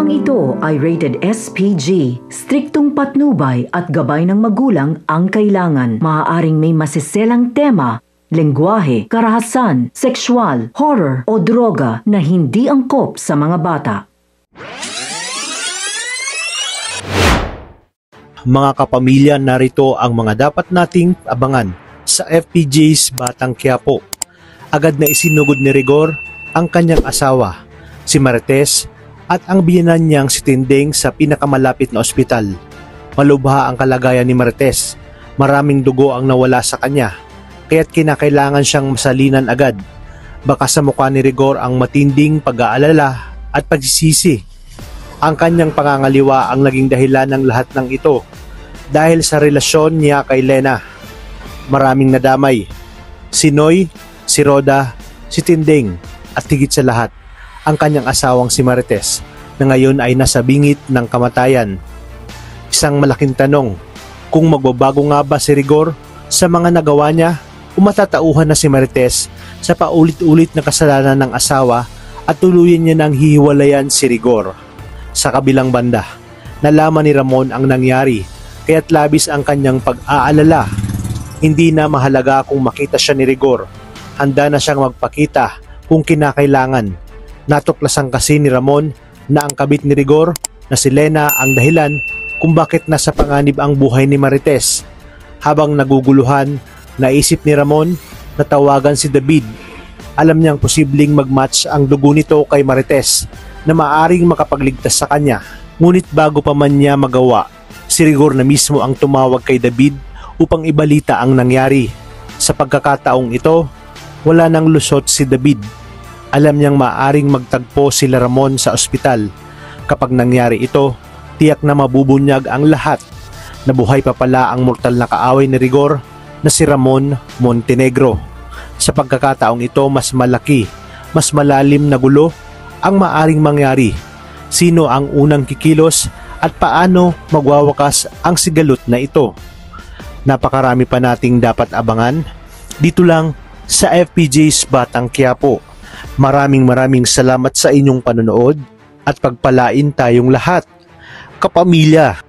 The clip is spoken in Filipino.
Programang ito ay rated SPG. Striktong patnubay at gabay ng magulang ang kailangan. Maaaring may masiselang tema, lengguwahe, karahasan, sexual, horror o droga na hindi angkop sa mga bata. Mga kapamilya, narito ang mga dapat nating abangan sa FPJ's Batang Quiapo. Agad na isinugod ni Rigor ang kanyang asawa, si Marites, at ang biyenan niyang si Tinding sa pinakamalapit na ospital. Malubha ang kalagayan ni Marites. Maraming dugo ang nawala sa kanya, kaya't kinakailangan siyang masalinan agad. Baka sa mukha ni Rigor ang matinding pag-aalala at pagsisisi. Ang kanyang pangangaliwa ang naging dahilan ng lahat ng ito dahil sa relasyon niya kay Lena. Maraming nadamay. Si Noy, si Roda, si Tinding at higit sa lahat, ang kanyang asawang si Marites na ngayon ay nasa bingit ng kamatayan. Isang malaking tanong, kung magbabago nga ba si Rigor sa mga nagawa niya o matatauhan na si Marites sa paulit-ulit na kasalanan ng asawa at tuluyan niya ng hihiwalayan si Rigor. Sa kabilang banda, nalaman ni Ramon ang nangyari kaya't labis ang kanyang pag-aalala. Hindi na mahalaga kung makita siya ni Rigor. Handa na siyang magpakita kung kinakailangan. Natuklasan kasi ni Ramon na ang kabit ni Rigor na si Lena ang dahilan kung bakit nasa panganib ang buhay ni Marites. Habang naguguluhan, naisip ni Ramon na tawagan si David. Alam niyang posibleng mag-match ang dugo nito kay Marites na maaring makapagligtas sa kanya. Ngunit bago pa man niya magawa, si Rigor na mismo ang tumawag kay David upang ibalita ang nangyari. Sa pagkakataong ito, wala nang lusot si David. Alam niyang maaring magtagpo sila Ramon sa ospital. Kapag nangyari ito, tiyak na mabubunyag ang lahat. Nabuhay pa pala ang mortal na kaaway ni Rigor na si Ramon Montenegro. Sa pagkakataong ito, mas malaki, mas malalim na gulo ang maaring mangyari. Sino ang unang kikilos at paano magwawakas ang sigalot na ito? Napakarami pa nating dapat abangan dito lang sa FPJ's Batang Quiapo. Maraming salamat sa inyong panonood at pagpalain tayong lahat, kapamilya.